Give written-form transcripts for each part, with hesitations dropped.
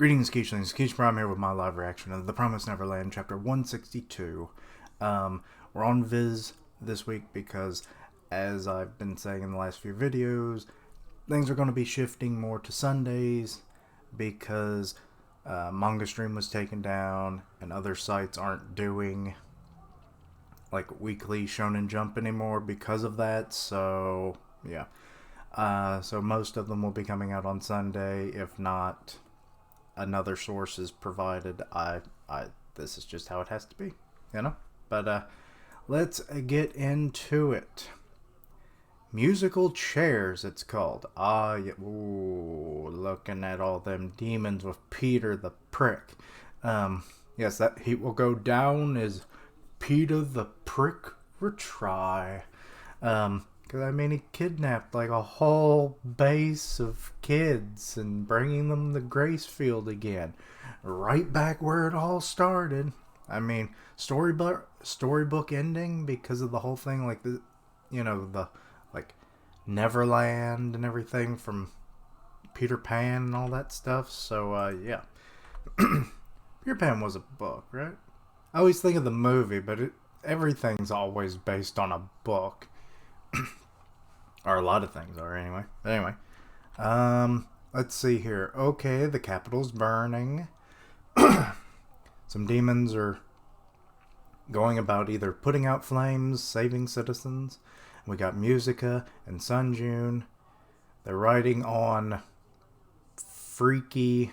Greetings, Keechlings. Keech Prime here with my live reaction of The Promised Neverland, Chapter 162. We're on Viz this week because, as I've been saying in the last few videos, things are going to be shifting more to Sundays because Manga Stream was taken down and other sites aren't doing like weekly Shonen Jump anymore because of that. So, yeah. So most of them will be coming out on Sunday, if not another source is provided. This is just how it has to be, you know. But let's get into it. Musical chairs, it's called. Yeah. Ooh, looking at all them demons with Peter the Prick. Yes, that he will go down as Peter the Prick retry. Because, I mean, he kidnapped like a whole base of kids and bringing them to Gracefield again. Right back where it all started. I mean, storybook ending because of the whole thing, like, the like, Neverland and everything from Peter Pan and all that stuff. So, yeah. Peter Pan was a book, right? I always think of the movie, but everything's always based on a book. Or a lot of things are, anyway. But anyway, let's see here. Okay, the Capitol's burning. Some demons are going about either putting out flames, saving citizens. We got Musica and Sunjun. They're riding on freaky...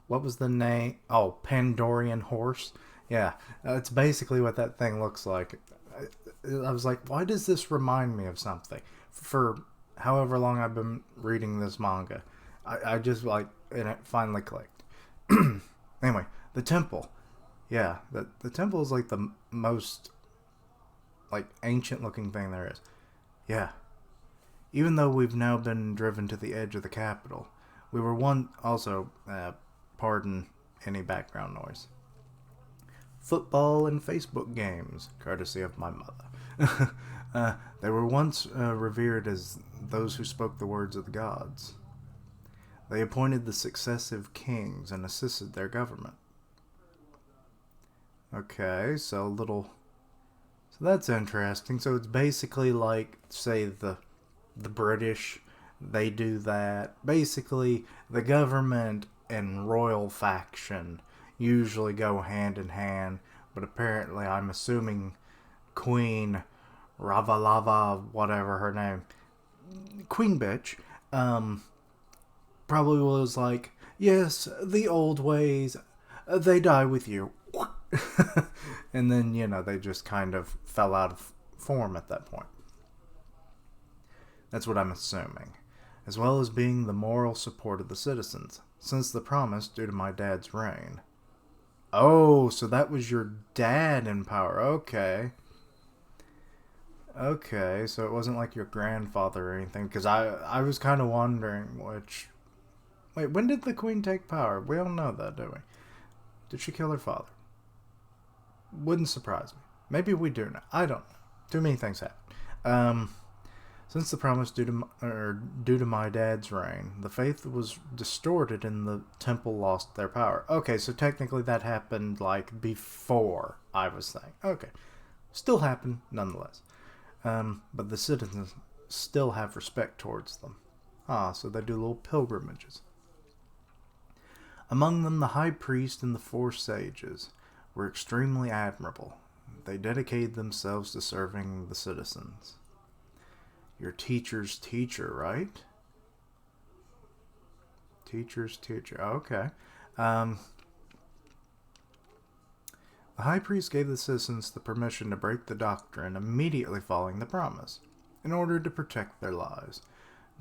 What was the name? Oh, Pandorian horse. Yeah, that's basically what that thing looks like. I was like, why does this remind me of something? For however long I've been reading this manga, I just like, and it finally clicked. Anyway, the temple. Yeah, the temple is like the most like ancient looking thing there is. Yeah. Even though we've now been driven to the edge of the capital, we were also, pardon any background noise. Football and Facebook games, courtesy of my mother. They were once revered as those who spoke the words of the gods. They appointed the successive kings and assisted their government. Okay, so that's interesting. So it's basically like, say, the British, they do that. Basically, the government and royal faction usually go hand in hand, but apparently I'm assuming Queen Ravalava, whatever her name, Queen Bitch, probably was like, yes, the old ways, they die with you. And then, they just kind of fell out of form at that point. That's what I'm assuming. As well as being the moral support of the citizens, since the promise due to my dad's reign. Oh, so that was your dad in power. Okay. Okay, so it wasn't like your grandfather or anything, because I was kind of wondering which... Wait, when did the queen take power? We don't know that, do we? Did she kill her father? Wouldn't surprise me. Maybe we do know. I don't know. Too many things happen. Since the promise due to my dad's reign, the faith was distorted and the temple lost their power. Okay, so technically that happened like before I was saying. Okay, still happened nonetheless. But the citizens still have respect towards them. So they do little pilgrimages. Among them, the high priest and the 4 sages were extremely admirable. They dedicated themselves to serving the citizens. Your teacher's teacher, right? Teacher's teacher. Okay. The high priest gave the citizens the permission to break the doctrine immediately following the promise, in order to protect their lives.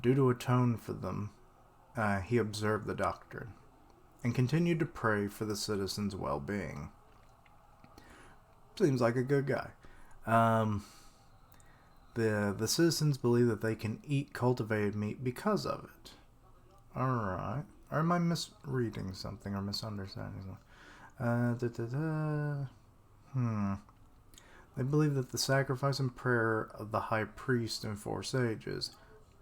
Due to atone for them, he observed the doctrine, and continued to pray for the citizens' well-being. Seems like a good guy. The citizens believe that they can eat cultivated meat because of it. Alright. Or am I misreading something or misunderstanding something? They believe that the sacrifice and prayer of the high priest and 4 sages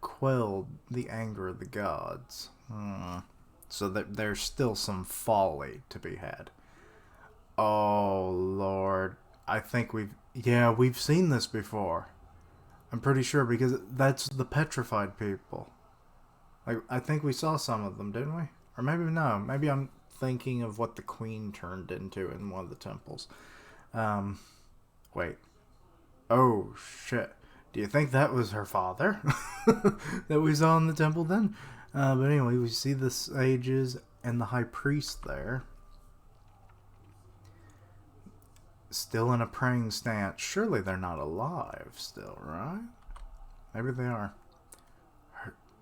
quelled the anger of the gods. So that there's still some folly to be had. Oh, Lord. I think we've seen this before. I'm pretty sure because that's the petrified people. Like, I think we saw some of them, didn't we? Or maybe no. Maybe I'm thinking of what the queen turned into in one of the temples. Wait. Oh, shit. Do you think that was her father that we saw in the temple then? But anyway, we see the sages and the high priest there. Still in a praying stance. Surely they're not alive still, right? Maybe they are.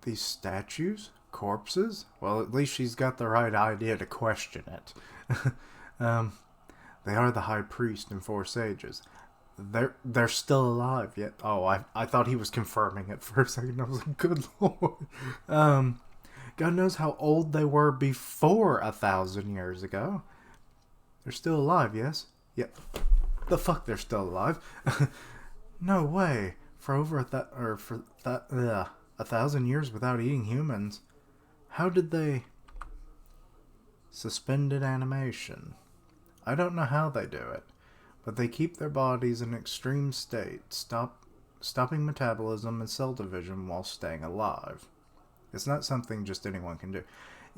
These statues? Corpses? Well, at least she's got the right idea to question it. They are the high priest and 4 sages. They're still alive yet. Oh, I thought he was confirming it for a second. I was like, good lord. God knows how old they were before 1,000 years ago. They're still alive, yes? Yeah. The fuck, they're still alive? No way. For over 1,000 years without eating humans. How did they... Suspended animation. I don't know how they do it, but they keep their bodies in extreme state, stopping metabolism and cell division while staying alive. It's not something just anyone can do.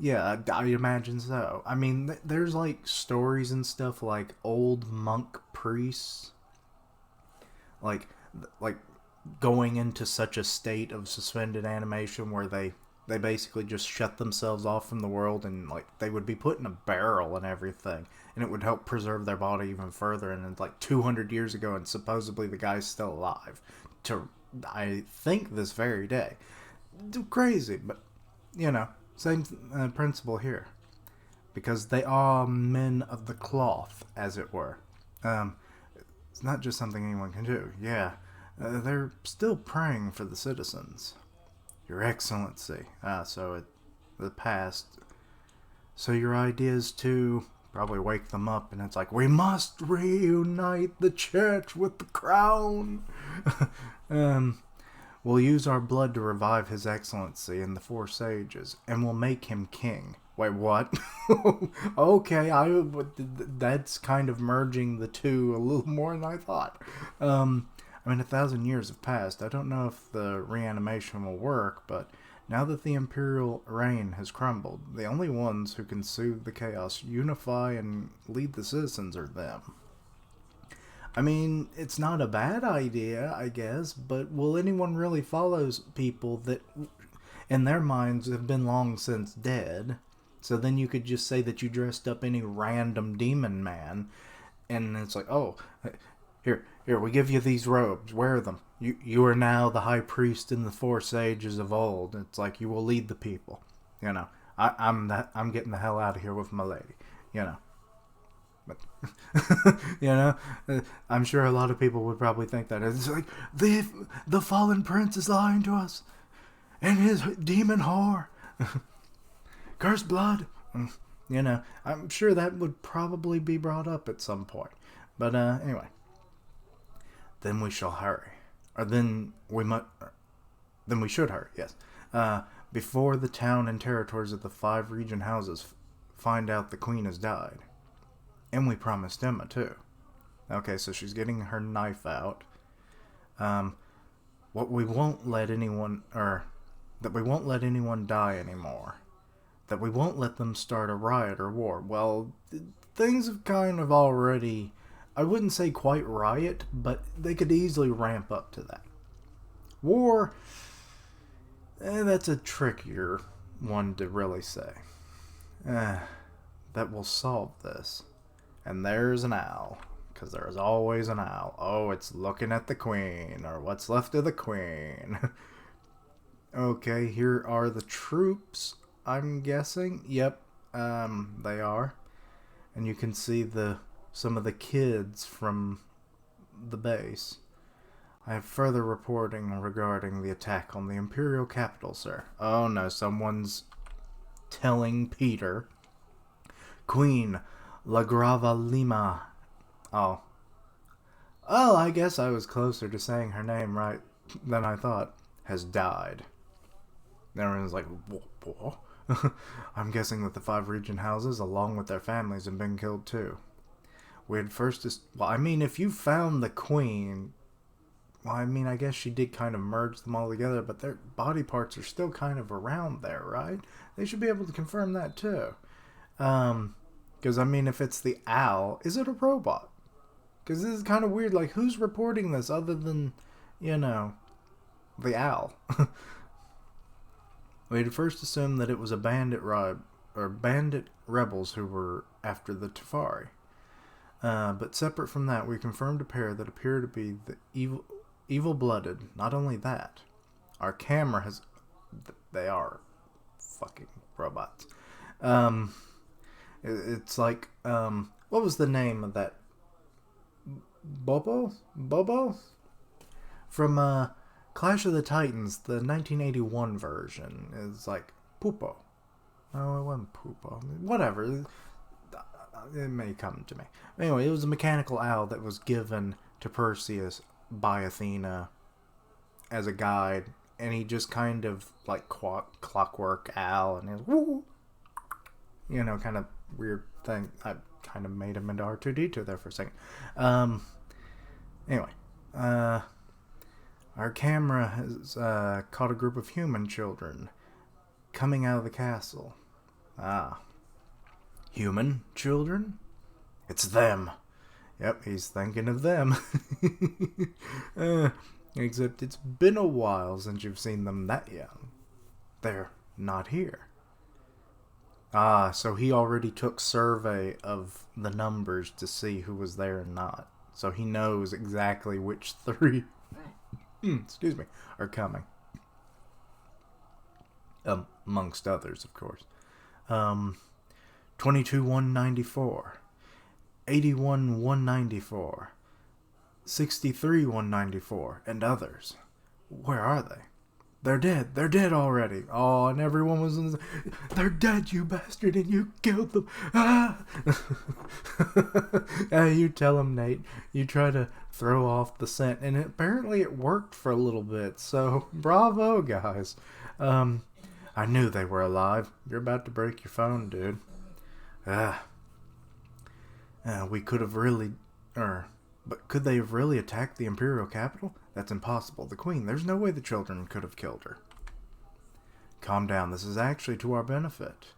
Yeah, I imagine so. I mean, there's like stories and stuff like old monk priests, like going into such a state of suspended animation where they basically just shut themselves off from the world, and like they would be put in a barrel and everything, and it would help preserve their body even further. And it's like 200 years ago, and supposedly the guy's still alive to, I think, this very day. Crazy, but you know, same principle here, because they are men of the cloth, as it were. It's not just something anyone can do. Yeah, they're still praying for the citizens. Your Excellency. The past. So your idea is to probably wake them up, and it's like, we must reunite the church with the crown. We'll use our blood to revive His Excellency and the 4 sages, and we'll make him king. Wait, what? Okay, that's kind of merging the two a little more than I thought. I mean, 1,000 years have passed. I don't know if the reanimation will work, but now that the imperial reign has crumbled, the only ones who can soothe the chaos, unify, and lead the citizens are them. I mean, it's not a bad idea, I guess, but will anyone really follow people that, in their minds, have been long since dead? So then you could just say that you dressed up any random demon man, and it's like, oh, here, we give you these robes, wear them. You are now the high priest and the 4 sages of old. It's like, you will lead the people. You know, I'm getting the hell out of here with my lady. You know. But, you know, I'm sure a lot of people would probably think that. It's like, the fallen prince is lying to us. And his demon whore. Cursed blood. You know, I'm sure that would probably be brought up at some point. But, anyway. Then we shall hurry. Or then we should hurry, yes. Before the town and territories of the 5 region houses find out the queen has died. And we promised Emma, too. Okay, so she's getting her knife out. That we won't let anyone die anymore. That we won't let them start a riot or war. Well, things have kind of already, I wouldn't say quite riot, but they could easily ramp up to that. War, that's a trickier one to really say. That will solve this. And there's an owl, because there's always an owl. Oh, it's looking at the queen, or what's left of the queen. Okay, here are the troops, I'm guessing. Yep, they are. And you can see some of the kids from the base. I have further reporting regarding the attack on the Imperial capital, sir. Oh no, someone's telling Peter. Queen La Grava Lima. Oh, I guess I was closer to saying her name right than I thought. Has died. Everyone's like, what? I'm guessing that the 5 region houses, along with their families, have been killed too. We had first... Well, I mean, if you found the queen... Well, I mean, I guess she did kind of merge them all together, but their body parts are still kind of around there, right? They should be able to confirm that too. Because, I mean, if it's the owl, is it a robot? Because this is kind of weird. Like, who's reporting this other than, you know, the owl? We had first assumed that it was a bandit rebels who were after the Tafari. But separate from that, we confirmed a pair that appear to be the evil-blooded. Not only that, our camera has... They are fucking robots. It's like, what was the name of that? Bobo? From, Clash of the Titans, the 1981 version, is like Poopo. Oh, it wasn't Poopo. Whatever. It may come to me. Anyway, it was a mechanical owl that was given to Perseus by Athena as a guide, and he just kind of like clockwork owl, and it was woo, you know, kind of weird thing. I kind of made him into R2-D2 there for a second. Anyway, our camera has caught a group of human children coming out of the castle. Ah. Human children? It's them. Yep, he's thinking of them. Except it's been a while since you've seen them that young. They're not here. Ah, so he already took survey of the numbers to see who was there and not. So he knows exactly which 3... excuse me, are coming. Amongst others, of course. 22-194, 81-194, 63-194, and others. Where are they? They're dead. They're dead already. Oh, and everyone was in the... They're dead, you bastard, and you killed them. Ah! You tell them, Nate. You try to throw off the scent, and apparently it worked for a little bit, so bravo, guys. I knew they were alive. You're about to break your phone, dude. We could have really... But could they have really attacked the Imperial capital? That's impossible. The Queen, there's no way the children could have killed her. Calm down. This is actually to our benefit.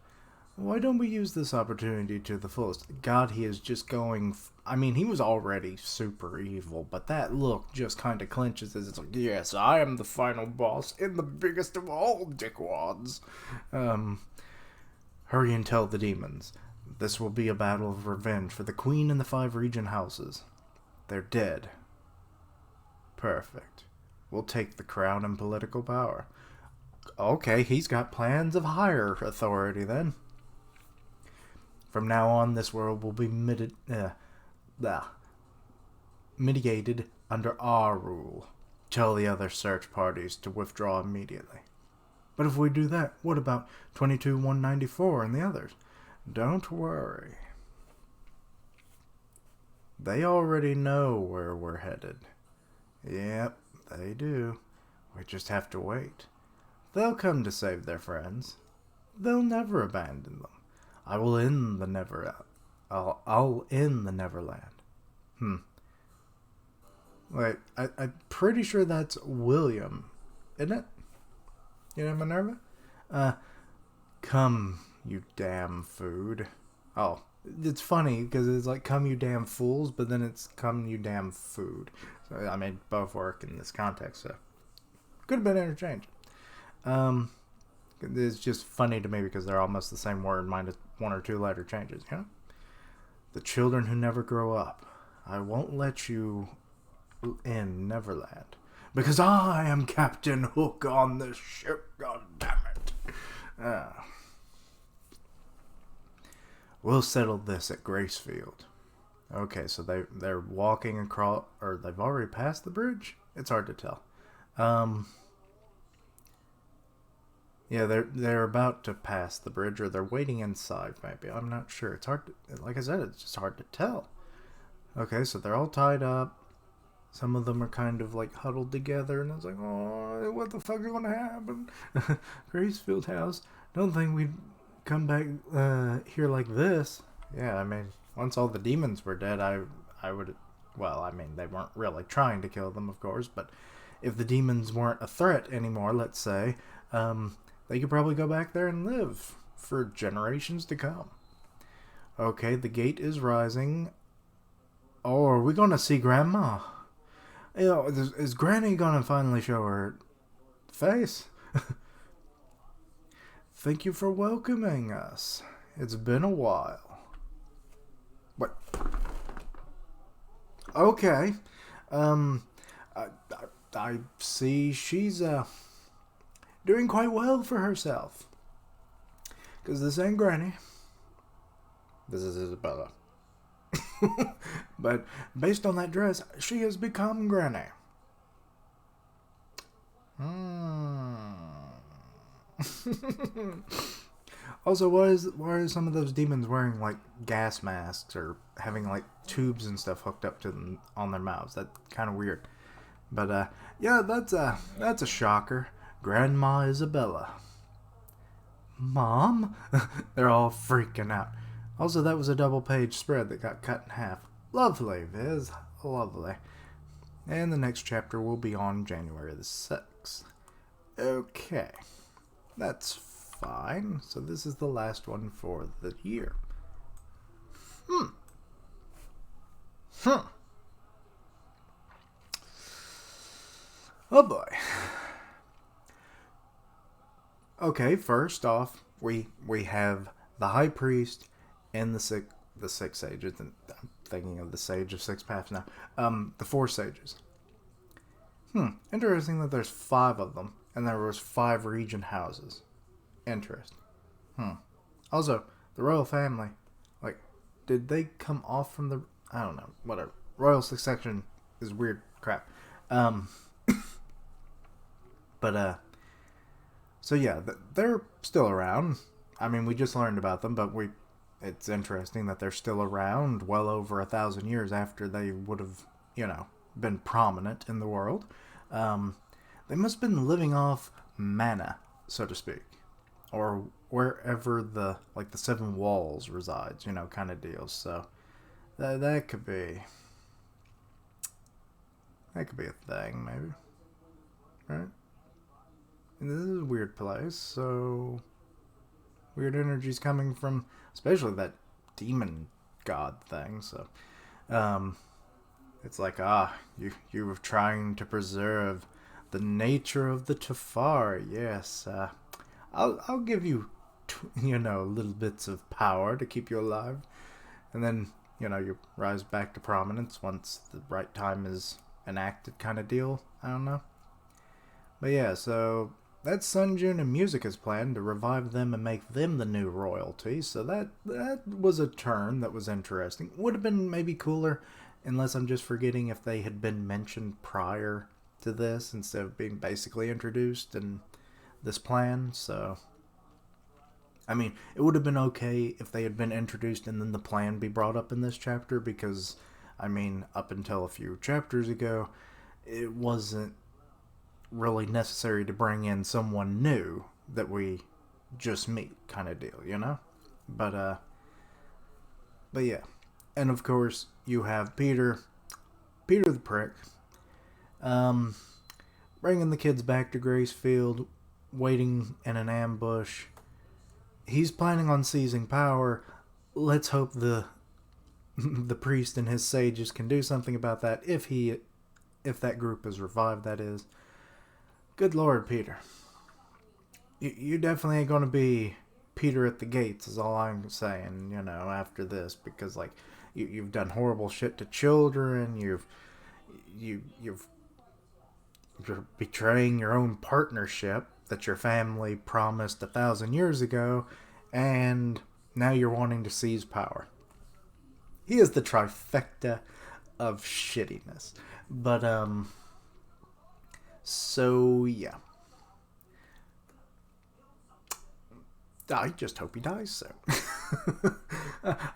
Why don't we use this opportunity to the fullest? God, he is just going... I mean, he was already super evil, but that look just kind of clinches as it's like, yes, I am the final boss and the biggest of all dickwads. Hurry and tell the demons. This will be a battle of revenge for the Queen and the 5 region houses. They're dead. Perfect. We'll take the crown and political power. Okay, he's got plans of higher authority then. From now on, this world will be mitigated under our rule. Tell the other search parties to withdraw immediately. But if we do that, what about 22-194 and the others? Don't worry. They already know where we're headed. Yep, they do. We just have to wait. They'll come to save their friends. They'll never abandon them. I'll end the Neverland. Wait, I'm pretty sure that's William, isn't it? You know, Minerva? Come, you damn food. Oh, it's funny because it's like come you damn fools, but then it's come you damn food. So, I mean, both work in this context, so could have been interchanged. It's just funny to me because they're almost the same word minus 1 or 2 letter changes, you know? The children who never grow up. I won't let you in Neverland because I am Captain Hook on this ship, god damn it. We'll settle this at Gracefield. Okay, so they're walking across, or they've already passed the bridge? It's hard to tell. Yeah, they're about to pass the bridge, or they're waiting inside, maybe. I'm not sure. It's hard to, like I said, it's just hard to tell. Okay, so they're all tied up. Some of them are kind of like huddled together, and it's like, oh, what the fuck is going to happen? Gracefield House, don't think we'd come back here like this. Yeah, I mean, once all the demons were dead, I would. Well, I mean, they weren't really trying to kill them, of course, but if the demons weren't a threat anymore, let's say, they could probably go back there and live for generations to come. Okay, the gate is rising. Oh, are we gonna see Grandma? You know, is Granny gonna finally show her face? Thank you for welcoming us. It's been a while. What? Okay. I, I see she's doing quite well for herself. Because this ain't Granny. This is Isabella. But based on that dress, she has become Granny. Also, why are some of those demons wearing like gas masks or having like tubes and stuff hooked up to them on their mouths? That's kind of weird. But yeah, that's a shocker. Grandma Isabella. Mom? They're all freaking out. Also, that was a double-page spread that got cut in half. Lovely, Viz. Lovely. And the next chapter will be on January the 6th. Okay. That's fine. So this is the last one for the year. Oh boy. Okay, first off, we have the High Priest and the six sages. And I'm thinking of the Sage of Six Paths now. The four sages. Interesting that there's 5 of them, and there was 5 regent houses. Interesting. Also, the royal family, like, did they come off from the? I don't know. Whatever. Royal succession is weird crap. But so yeah, they're still around. I mean, we just learned about them, but it's interesting that they're still around well over 1,000 years after they would have, been prominent in the world. They must have been living off mana, so to speak, or wherever the 7 walls resides, kind of deal. So that could be a thing, maybe, right? And this is a weird place, so weird energies coming from, especially that demon god thing. So, it's like, you were trying to preserve the nature of the Tafari. Yes, I'll give you, little bits of power to keep you alive, and then you rise back to prominence once the right time is enacted, kind of deal. I don't know, but yeah, so. That's Sunjun and Musica's plan to revive them and make them the new royalty. So that was a turn that was interesting. Would have been maybe cooler, unless I'm just forgetting, if they had been mentioned prior to this instead of being basically introduced in this plan. So, I mean, it would have been okay if they had been introduced and then the plan be brought up in this chapter, because, I mean, up until a few chapters ago, it wasn't really necessary to bring in someone new that we just meet, kind of deal, but yeah. And of course you have Peter the prick, bringing the kids back to Gracefield, waiting in an ambush. He's planning on seizing power. Let's hope the priest and his sages can do something about that, if that group is revived, that is. Good Lord, Peter. You definitely ain't going to be Peter at the gates, is all I'm saying, after this. Because, you've done horrible shit to children. You're betraying your own partnership that your family promised 1,000 years ago. And now you're wanting to seize power. He is the trifecta of shittiness. But, so, yeah. I just hope he dies soon.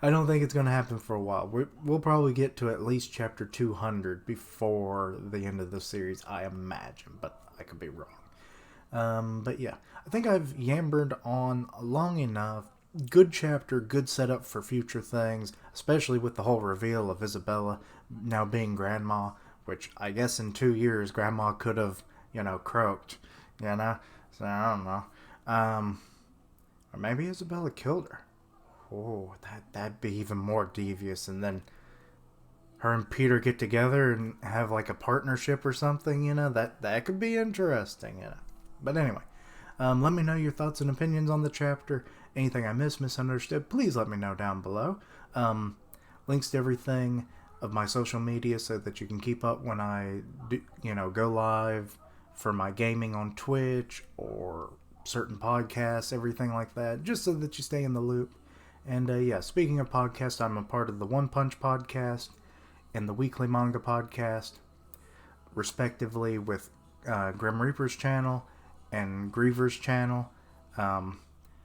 I don't think it's going to happen for a while. We'll probably get to at least chapter 200 before the end of the series, I imagine. But I could be wrong. But yeah, I think I've yammered on long enough. Good chapter, good setup for future things, especially with the whole reveal of Isabella now being grandma, which I guess in 2 years grandma could have, croaked, you know? So I don't know. Or maybe Isabella killed her. Oh, that'd be even more devious, and then her and Peter get together and have like a partnership or something, that could be interesting, But anyway, let me know your thoughts and opinions on the chapter. Anything I misunderstood, please let me know down below. Links to everything of my social media so that you can keep up when I do, go live for my gaming on Twitch or certain podcasts, everything like that, just so that you stay in the loop. And yeah, speaking of podcasts, I'm a part of the One Punch podcast and the Weekly Manga podcast, respectively, with Grim Reaper's channel and Griever's channel.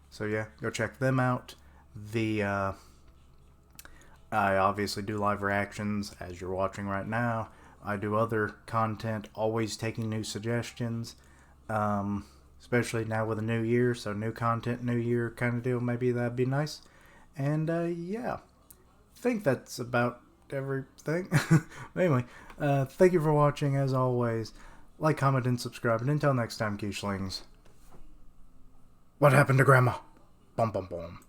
So yeah, go check them out. I obviously do live reactions, as you're watching right now. I do other content, always taking new suggestions, especially now with a new year, so new content, new year kind of deal, maybe that'd be nice. And yeah, I think that's about everything. Anyway, thank you for watching, as always. Like, comment, and subscribe, and until next time, Quiche-lings. What happened to Grandma? Bum bum bum.